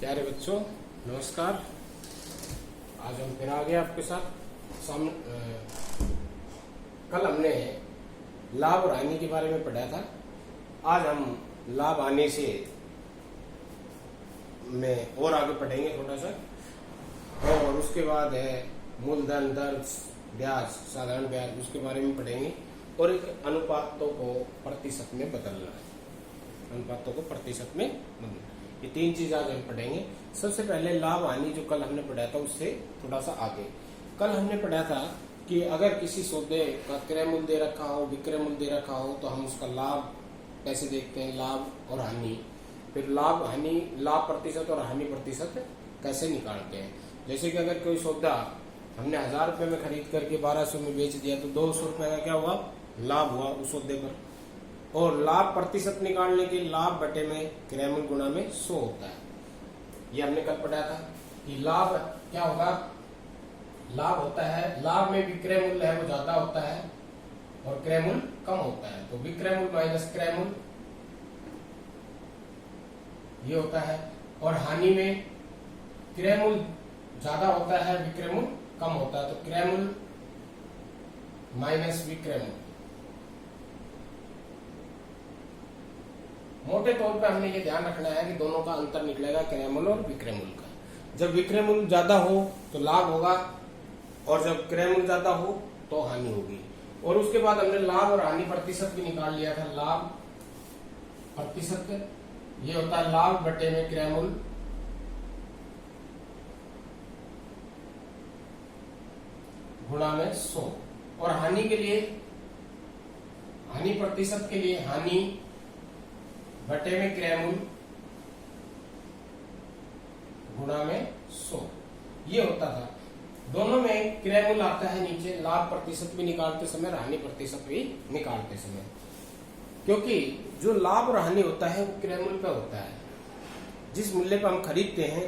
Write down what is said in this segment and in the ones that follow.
प्यारे बच्चों नमस्कार। आज हम फिर आ गए आपके साथ सामने। कल हमने लाभ और हानि के बारे में पढ़ा था। आज हम लाभ हानि से में और आगे पढ़ेंगे थोड़ा सा, और उसके बाद है मूलधन, दर, ब्याज, साधारण ब्याज, उसके बारे में पढ़ेंगे। और एक अनुपातों को प्रतिशत में बदलना, अनुपातों को प्रतिशत में बदलना, ये तीन चीज आज हम पढ़ेंगे। सबसे पहले लाभ हानि जो कल हमने पढ़ा था उससे थोड़ा सा आगे। कल हमने पढ़ा था कि अगर किसी सौदे का क्रय मूल्य दे रखा हो, विक्रय मूल्य दे रखा हो, तो हम उसका लाभ कैसे देखते हैं, लाभ और हानि। फिर लाभ हानि, लाभ प्रतिशत और हानि प्रतिशत कैसे निकालते हैं। जैसे कि अगर कोई सौदा हमने 1000 रुपए में खरीद करके 1200 में बेच दिया तो 200 रुपए का क्या हुआ, लाभ हुआ उस सौदे पर। और लाभ प्रतिशत निकालने के लाभ बटे में क्रय मूल्य गुणा में 100 होता है। ये हमने कल पढ़ा था कि लाभ क्या होगा, लाभ होता है, लाभ में विक्रय मूल्य है वो ज्यादा होता है और क्रय मूल्य कम होता है, तो विक्रय मूल्य माइनस क्रय मूल्य ये होता है। और हानि में क्रय मूल्य ज्यादा होता है, विक्रय मूल्य कम होता है, तो क्रय मूल्य माइनस विक्रय मूल्य। मोटे तौर पे हमने ये ध्यान रखना है कि दोनों का अंतर निकलेगा क्रय मूल्य और विक्रय मूल्य का। जब विक्रय मूल्य ज्यादा हो तो लाभ होगा, और जब क्रय मूल्य ज्यादा हो तो हानि होगी। और उसके बाद हमने लाभ और हानि प्रतिशत भी निकाल लिया था। लाभ प्रतिशत ये होता है लाभ बटे में क्रय मूल्य गुणा में 100। और हानि के लिए, हानि प्रतिशत के लिए हानि बटे में क्रय मूल्य गुणा में 100 ये होता था। दोनों में क्रय मूल्य आता है नीचे, लाभ प्रतिशत भी निकालते समय, हानि प्रतिशत भी निकालते समय, क्योंकि जो लाभ और हानि होता है वो क्रय मूल्य पर होता है। जिस मूल्य पर हम खरीदते हैं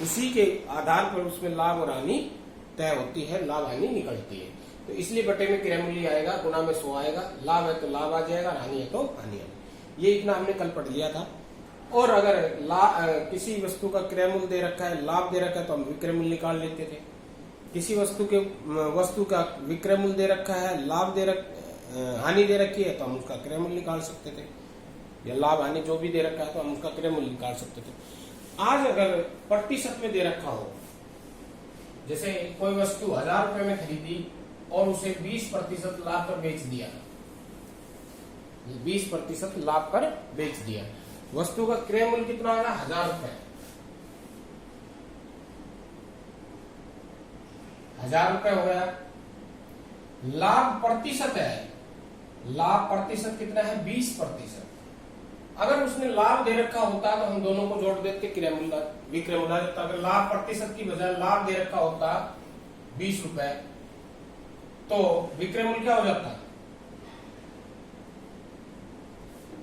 उसी के आधार पर उसमें लाभ और हानि तय होती है, लाभ हानि निकलती है। तो इसलिए बटे में क्रय मूल्य आएगा, गुणा में 100 आएगा। लाभ है तो लाभ आ जाएगा, हानि है तो हानि आएगा। ये इतना हमने कल पढ़ लिया था। और अगर किसी वस्तु का क्रय मूल्य दे रखा है, लाभ दे रखा है, तो हम विक्रय मूल्य निकाल लेते थे। किसी वस्तु का विक्रय मूल्य दे रखा है, हानि दे रखी है, तो हम उसका क्रय मूल्य निकाल सकते थे, या लाभ हानि जो भी दे रखा है तो हम उसका क्रय मूल्य निकाल सकते थे। आज अगर प्रतिशत में दे रखा हो, जैसे कोई वस्तु 1000 रुपए में खरीदी और उसे 20% लाभ पर बेच दिया, 20% लाभ पर बेच दिया, वस्तु का क्रय मूल्य कितना होगा, 1000 रुपए। 1000 रुपए हो गया। लाभ प्रतिशत है, लाभ प्रतिशत कितना है, 20%। अगर उसने लाभ दे रखा होता तो हम दोनों को जोड़ देते, क्रय मूल्य विक्रय मूल्य देता। अगर लाभ प्रतिशत की बजाय लाभ दे रखा होता 20 रुपए, तो विक्रय मूल्य क्या हो जाता,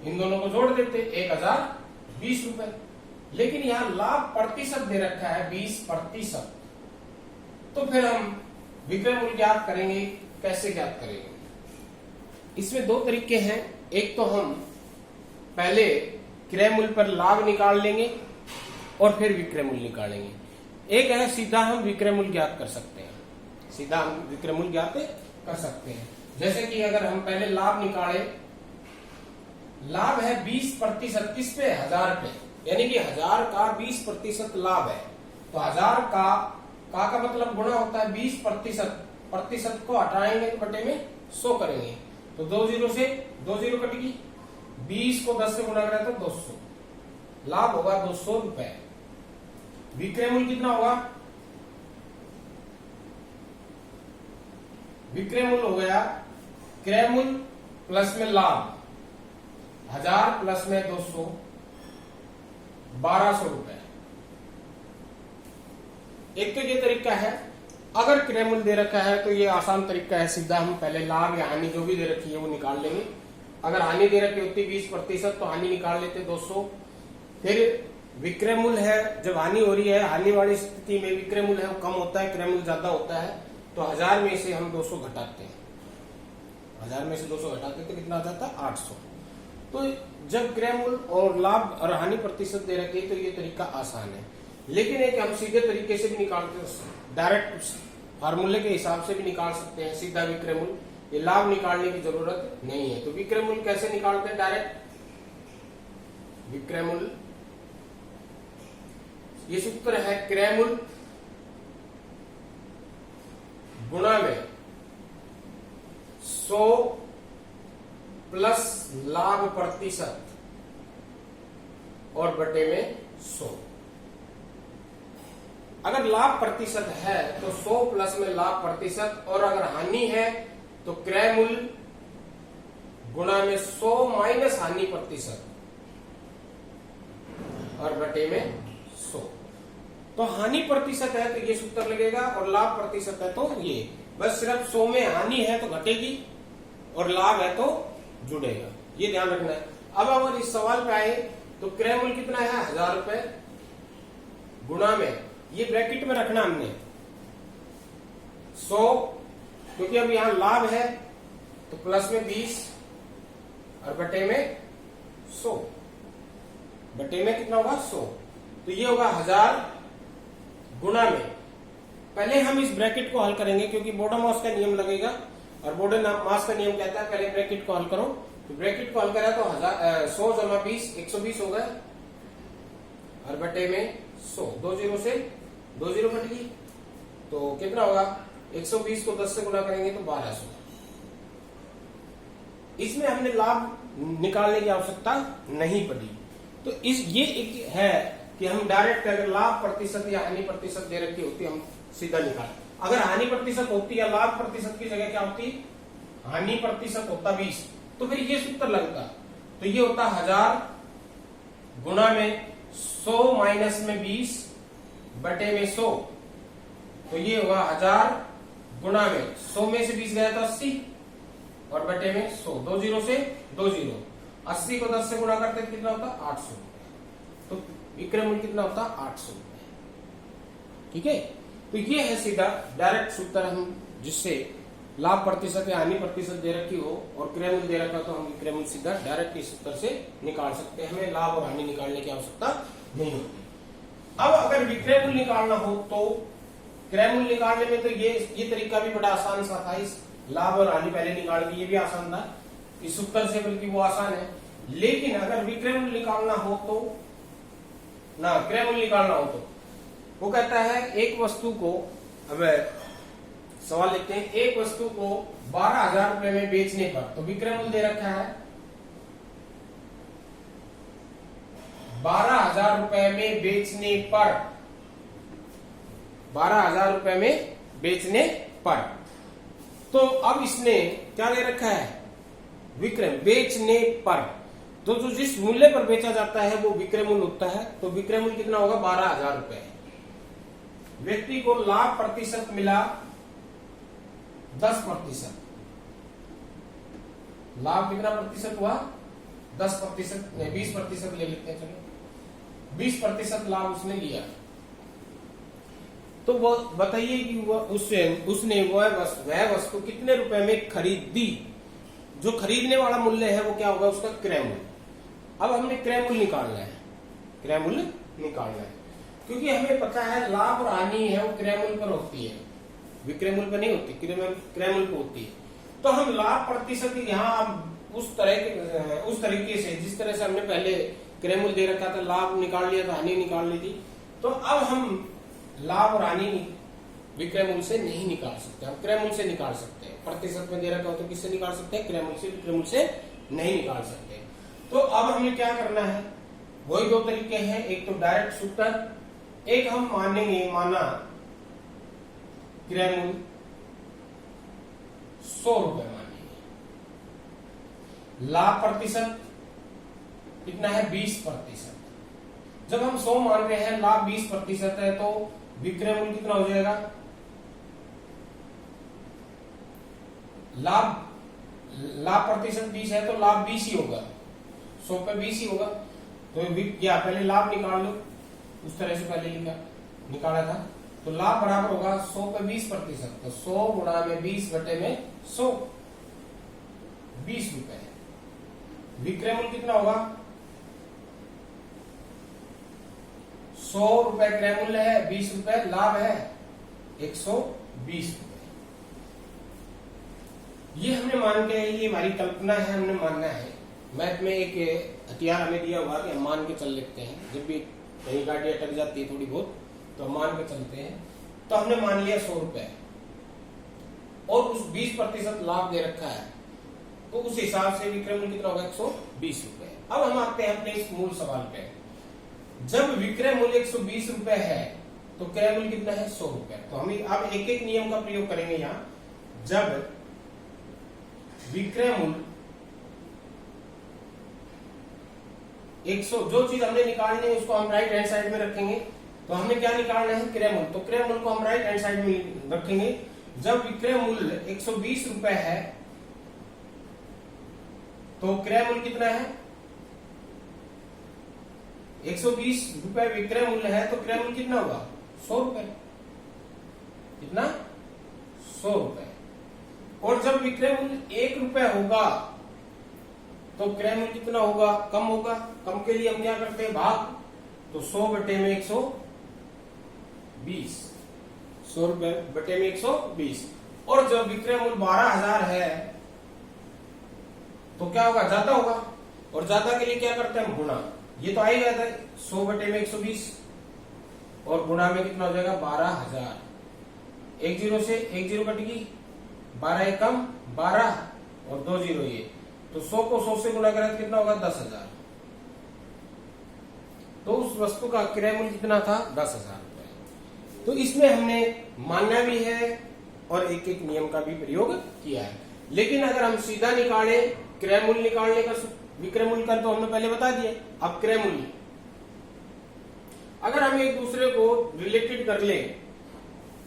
इन दोनों को जोड़ देते 1020 रुपए। लेकिन यहां लाभ प्रतिशत दे रखा है 20%, तो फिर हम विक्रय मूल्य ज्ञात करेंगे। कैसे ज्ञात करेंगे, इसमें दो तरीके हैं। एक तो हम पहले क्रय मूल्य पर लाभ निकाल लेंगे और फिर विक्रय मूल्य निकालेंगे। एक है सीधा हम विक्रय मूल्य ज्ञात कर सकते हैं, सीधा हम विक्रय मूल्य ज्ञात कर सकते हैं। जैसे कि अगर हम पहले लाभ निकाले, लाभ है 20% किस पे, 1000 पे, यानी कि 1000 का 20% लाभ है, तो 1000 का मतलब गुणा होता है 20%। प्रतिशत को हटाएंगे तो बटे में 100 करेंगे, तो 2 जीरो से 2 जीरो कटेगी, 20 को 10 से गुणा करें तो 200, लाभ होगा 200 रुपए। विक्रय मूल्य कितना होगा, विक्रय मूल्य हो गया क्रय मूल्य प्लस में लाभ, 1000 प्लस में 200, 1200 रुपए। एक तो ये तरीका है। अगर क्रय मूल्य दे रखा है तो ये आसान तरीका है, सीधा हम पहले लाभ या हानि जो भी दे रखी है वो निकाल लेंगे। अगर हानि दे रखी होती 20% तो हानि निकाल लेते 200। फिर विक्रय मूल्य है, जब हानि हो रही है, हानि वाली स्थिति में विक्रय मूल्य है वो कम होता है, क्रय मूल्य ज्यादा होता है, तो 1000 में से हम 200 घटाते हैं, 1000 में से 200 घटाते तो कितना आ जाता है, 800। तो जब क्रय मूल्य और लाभ और हानि प्रतिशत दे रखे तो ये तरीका आसान है। लेकिन एक हम सीधे तरीके से भी निकालते हैं, डायरेक्ट फार्मूले के हिसाब से भी निकाल सकते हैं सीधा विक्रय मूल्य। ये लाभ निकालने की जरूरत नहीं है। तो विक्रय मूल्य कैसे निकालते हैं? डायरेक्ट विक्रय मूल्य, ये सूत्र है क्रय मूल्य गुणा में 100 प्लस लाभ प्रतिशत और बटे में 100। अगर लाभ प्रतिशत है तो 100 प्लस में लाभ प्रतिशत, और अगर हानि है तो क्रय मूल्य गुणा में 100 माइनस हानि प्रतिशत और बटे में 100। तो हानि प्रतिशत है तो ये सूत्र लगेगा, और लाभ प्रतिशत है तो ये। बस सिर्फ 100 में हानि है तो घटेगी और लाभ है तो जुड़ेगा, ये ध्यान रखना है। अब अगर इस सवाल पे आए तो क्रय मूल्य कितना है? 1000 रुपए गुणा में, ये ब्रैकेट में रखना हमने 100, क्योंकि अब यहां लाभ है तो प्लस में 20 और बटे में 100। बटे में कितना होगा? 100। तो ये होगा 1000 गुणा में, पहले हम इस ब्रैकेट को हल करेंगे क्योंकि बोडोमास का नियम लगेगा, और बोडोमास का नियम कहता है पहले ब्रैकेट को हल करो। तो ब्रैकेट को हल करा तो 100 जमा 20 120 हो गए, और बटे में 100, 2 जीरो से 2 जीरो कट गई, तो कितना होगा? 120 को 10 से गुणा करेंगे तो 1200। इसमें हमने लाभ निकालने की आवश्यकता नहीं पड़ी। तो ये एक है कि हम डायरेक्ट अगर लाभ प्रतिशत या हानि प्रतिशत दे रखी होती हम सीधा निकाल। अगर हानि प्रतिशत होती या लाभ प्रतिशत की जगह क्या होती? हानि प्रतिशत होता 20, तो फिर ये सूत्र लगता। तो ये होता 1000 गुणा में 100 माइनस में 20 बटे में 100। तो ये होगा 1000 गुणा में 100 में से 20 गया तो 80 और बटे में 100, 2 जीरो से 2 जीरो, 80 को 10 से गुणा करते कितना होता? 800। तो विक्रय मूल्य कितना होता? 800। ठीक है, तो ये है सीधा डायरेक्ट सूत्र हम, जिससे लाभ प्रतिशत या हानि प्रतिशत दे रखी हो और क्रय मूल्य दे रखा तो हम विक्रय मूल्य सीधा डायरेक्ट इस सूत्र से निकाल सकते हैं। हमें लाभ और हानि निकालने की आवश्यकता नहीं होती। अब अगर विक्रय मूल्य निकालना हो तो क्रय मूल्य निकालने में तो ये तरीका भी बड़ा आसान सा था। इस लाभ और हानि पहले निकाल के, ये भी आसान था इस सूत्र से, बल्कि वो आसान है। लेकिन अगर विक्रय मूल्य निकालना हो तो ना, क्रय मूल्य निकालना हो तो वो कहता है एक वस्तु को, अब सवाल लिखते हैं, एक वस्तु को 12,000 रुपए में बेचने पर, तो विक्रय मूल्य दे रखा है 12,000 रुपए में बेचने पर, 12,000 रुपए में बेचने पर। तो अब इसने क्या दे रखा है? विक्रय बेचने पर। तो जो जिस मूल्य पर बेचा जाता है वो विक्रय मूल्य होता है। तो विक्रय मूल्य कितना होगा? 12,000 रुपए। व्यक्ति को लाभ प्रतिशत मिला 10%। लाभ कितना प्रतिशत हुआ? 10%, 20% ले लेते हैं, चलो 20% लाभ उसने लिया। तो वो बताइए कि उसने वह वस्तु कितने रुपए में खरीदी? जो खरीदने वाला मूल्य है वो क्या होगा? उसका क्रय मूल्य। अब हमने क्रय मूल्य निकालना है, क्रय मूल्य निकालना है, क्योंकि हमें पता है लाभ और हानि है वो क्रय मूल्य पर होती है, विक्रय मूल्य पर नहीं होती, क्रय मूल्य पर होती है। तो हम लाभ प्रतिशत यहाँ उस तरीके से, जिस तरह से हमने पहले क्रय मूल्य दे रखा था, लाभ निकाल लिया तो हानि निकाल ली थी। तो अब हम लाभ और हानि विक्रय मूल्य से नहीं निकाल सकते, हम क्रय मूल्य से निकाल सकते हैं। प्रतिशत में दे रखा हो तो किससे निकाल सकते हैं? क्रय मूल्य से, विक्रय मूल्य से नहीं निकाल सकते। तो अब हमें क्या करना है? वही 2 तरीके हैं, एक तो डायरेक्ट सूत्र, एक हम माना क्रय मूल्य 100 रुपए मानेंगे, लाभ प्रतिशत कितना है? 20%। जब हम 100 मान रहे हैं, लाभ 20% है, तो विक्रय मूल्य कितना हो जाएगा? लाभ प्रतिशत 20 है तो लाभ 20 ही होगा, 100 पे 20 ही होगा। तो क्या पहले लाभ निकाल लो, उस तरह से पहले निकाला था। तो लाभ बराबर होगा 100 पे 20%, तो 100 गुणा में 20 बटे में 100, 20 रुपए। विक्रय मूल्य कितना होगा? 100 रुपए क्रय मूल्य है, 20 रुपए लाभ है, 120 रुपए। ये हमने मान के, ये हमारी कल्पना है, हमने मानना है। मैथ में एक हथियार हमें दिया हुआ कि हम मान के चल लेते हैं, जब भी कहीं गाड़ी अटक जाती है थोड़ी बहुत तो हम मान के चलते हैं। तो हमने मान लिया 100 रुपए और उस 20% लाभ दे रखा है, तो उस हिसाब से विक्रय मूल्य कितना होगा, 120 रुपए। अब हम आते हैं अपने इस मूल सवाल पे। जब विक्रय मूल्य 120 रुपए है तो क्रय मूल्य कितना है, 100 रुपए। तो हम अब एक एक नियम का प्रयोग करेंगे यहाँ। जब विक्रय मूल्य 100, जो चीज हमने निकालनी है उसको हम राइट हैंड साइड में रखेंगे। तो हमें क्या निकालना है, क्रय मूल्य। तो क्रय मूल्य को हम राइट हैंड साइड में रखेंगे। जब विक्रय मूल्य 120 रुपए है तो क्रय मूल्य कितना है, 120 रुपए विक्रय मूल्य है तो क्रय मूल्य कितना होगा, 100 रुपए। कितना, 100 रुपए। और जब विक्रय मूल्य 1 रुपए होगा तो क्रय मूल्य कितना होगा, कम होगा। कम के लिए हम क्या करते हैं, भाग। तो 100 बटे में 120, 100 रुपए बटे में 120। और जब विक्रय मूल्य 12,000 है तो क्या होगा, ज्यादा होगा। और ज्यादा के लिए क्या करते हैं हम, गुणा। ये तो आ ही गया था 100 बटे में 120 और गुणा में कितना हो जाएगा, 12,000। 1 जीरो से 1 जीरो कटेगी, 12 एकम 12 और 2 जीरो ये। तो 100 को 100 से गुणा करें तो कितना होगा, 10,000। तो उस वस्तु का क्रय मूल्य कितना था, 10,000 रुपए। तो इसमें हमने मानना भी है और एक एक नियम का भी प्रयोग किया है। लेकिन अगर हम सीधा निकाले क्रय मूल्य निकालने का, विक्रय मूल्य का तो हमने पहले बता दिया। अब क्रय मूल्य अगर हम एक दूसरे को रिलेटेड कर ले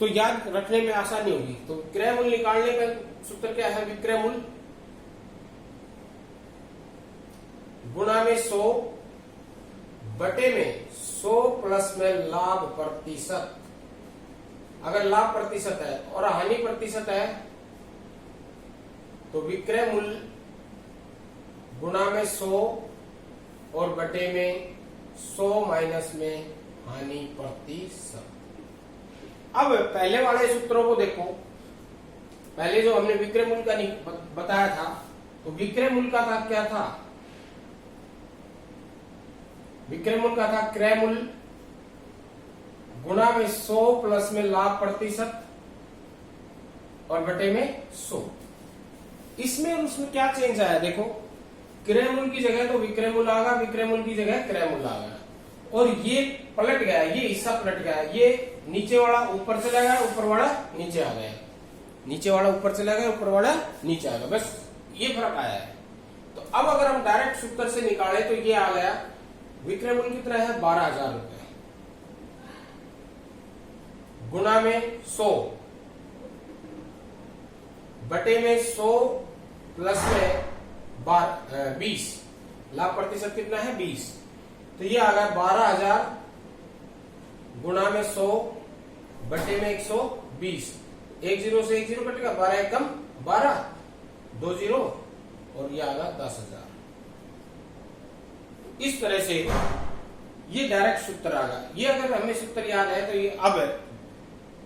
तो याद रखने में आसानी होगी। तो क्रय मूल्य निकालने का सूत्र क्या है, विक्रय मूल्य गुणा में 100 बटे में 100 प्लस में लाभ प्रतिशत। अगर लाभ प्रतिशत है और हानि प्रतिशत है तो विक्रय मूल्य गुणा में 100 और बटे में 100 माइनस में हानि प्रतिशत। अब पहले वाले सूत्रों को देखो। पहले जो हमने विक्रय मूल्य का बताया था, तो विक्रय मूल्य का था क्या था, विक्रय मूल्य का था क्रय मूल्य गुणा में 100 प्लस में लाभ प्रतिशत और बटे में 100। इसमें और उसमें क्या चेंज आया, देखो क्रय मूल्य की जगह तो विक्रय मूल्य आ गया, विक्रय मूल्य की जगह क्रय मूल्य आ गया। और ये पलट गया, ये हिस्सा पलट गया। ये नीचे वाला ऊपर चला गया, ऊपर वाला नीचे आ गया। नीचे वाला ऊपर चला गया, ऊपर वाला नीचे आ गया। बस ये फर्क आया है। तो अब अगर हम डायरेक्ट सूत्र से निकाले तो ये आ गया, विक्रय मूल्य कितना है, 12,000 रुपए गुणा में 100 बटे में 100 प्लस में 20। लाभ प्रतिशत कितना है, 20। तो ये आ गया 12,000 गुणा में 100 बटे में 120। 1 जीरो से 1 जीरो कटेगा, 12 एकम 12, 2 जीरो और ये आ गया 10,000। इस तरह से ये डायरेक्ट सूत्र आ गया। ये अगर हमें सूत्र याद है तो ये अब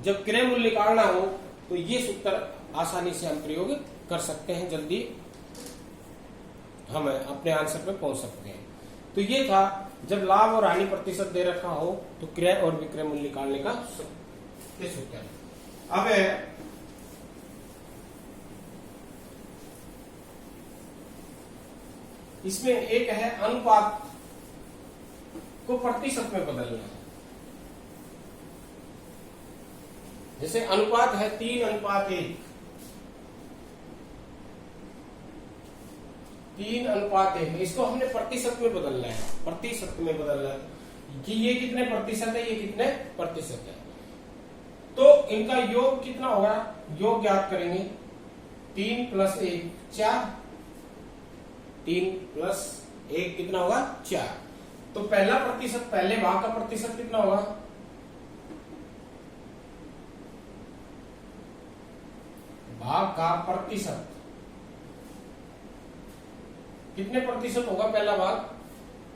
जब क्रय मूल्य निकालना हो तो ये सूत्र आसानी से हम प्रयोग कर सकते हैं, जल्दी हम अपने आंसर पे पहुंच सकते हैं। तो ये था जब लाभ और हानि प्रतिशत दे रखा हो तो क्रय और विक्रय मूल्य निकालने का सूत्र। अब इसमें एक है अनुपात को प्रतिशत में बदलना। जैसे अनुपात है 3:1, 3:1, इसको हमने प्रतिशत में बदलना है। प्रतिशत में बदलना है कि ये कितने प्रतिशत है, ये कितने प्रतिशत है। तो इनका योग कितना होगा, योग ज्ञात करेंगे। 3 + 1 4, 3 + 1 कितना होगा, 4। तो पहला प्रतिशत, पहले भाग का प्रतिशत कितना होगा, भाग का प्रतिशत कितने प्रतिशत होगा, पहला भाग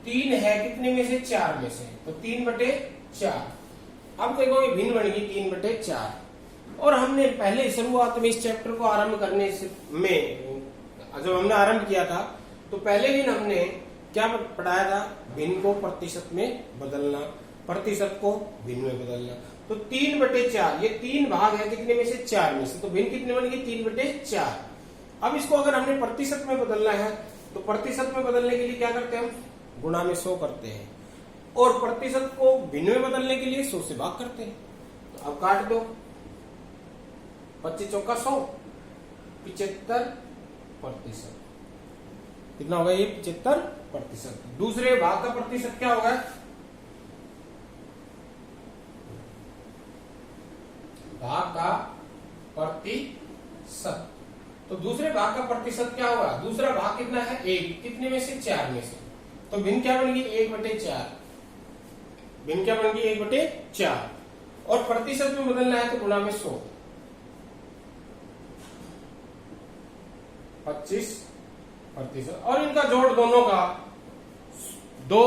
3 है कितने में से, 4 में से, तो 3/4। अब देखो ये भिन्न बन गई 3/4। और हमने पहले शुरुआत में इस चैप्टर को आरंभ करने में जब हमने आरंभ किया था तो पहले दिन हमने क्या पढ़ाया था, भिन्न को प्रतिशत में बदलना, प्रतिशत को भिन्न में बदलना। तो 3/4 ये 3 भाग है कितने में से, 4 में से, तो भिन्न कितने बन गई, 3/4। अब इसको अगर हमने प्रतिशत में बदलना है तो प्रतिशत में बदलने के लिए क्या करते हैं, हम गुणा में 100 करते हैं, और प्रतिशत को भिन्न में बदलने के लिए 100 से भाग करते हैं। तो अब काट दो, 25 चौका 100, 75%। कितना होगा ये, 75%। दूसरे भाग का प्रतिशत क्या होगा, भाग का प्रतिशत। तो दूसरे भाग का प्रतिशत क्या होगा, दूसरा भाग कितना है, 1, कितने में से, 4 में से, तो भिन्न क्या बन गई, 1/4। भिन्न क्या बन गई, 1/4। और प्रतिशत में बदलना है तो गुणा में 100, 25%। और इनका जोड़ दोनों का 2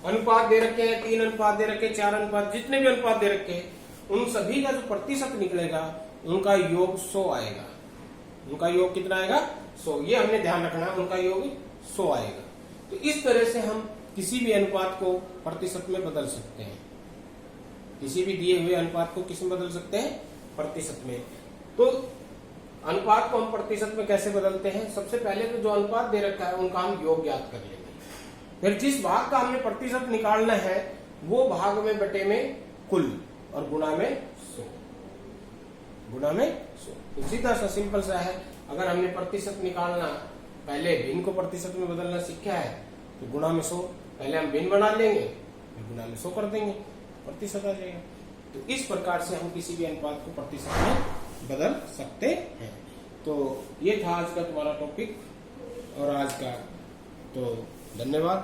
अनुपात दे रखे हैं, 3 अनुपात दे रखे हैं, 4 अनुपात, जितने भी अनुपात दे रखे हैं उन सभी का जो प्रतिशत निकलेगा उनका योग 100 आएगा। उनका योग कितना आएगा, 100। ये हमने ध्यान रखना, उनका योग 100 आएगा। तो इस तरह से हम किसी भी अनुपात को प्रतिशत में बदल सकते हैं। किसी भी दिए हुए अनुपात को किस में बदल सकते हैं, प्रतिशत में। तो अनुपात को हम प्रतिशत में कैसे बदलते हैं, सबसे पहले तो जो अनुपात दे रखा है उनका हम योग ज्ञात कर लेंगे। फिर जिस भाग का हमने प्रतिशत निकालना है वो भाग में बटे में कुल और गुणा में 100, गुणा में 100। तो सीधा सा सिंपल सा है। अगर हमने प्रतिशत निकालना, पहले भिन्न को प्रतिशत में बदलना सीखा है तो गुणा में 100, पहले हम भिन्न बना लेंगे फिर गुणा में 100 कर देंगे, प्रतिशत आ जाएगा। तो इस प्रकार से हम किसी भी अनुपात को प्रतिशत में बदल सकते हैं। तो ये था आज का तुम्हारा टॉपिक और आज का, तो धन्यवाद।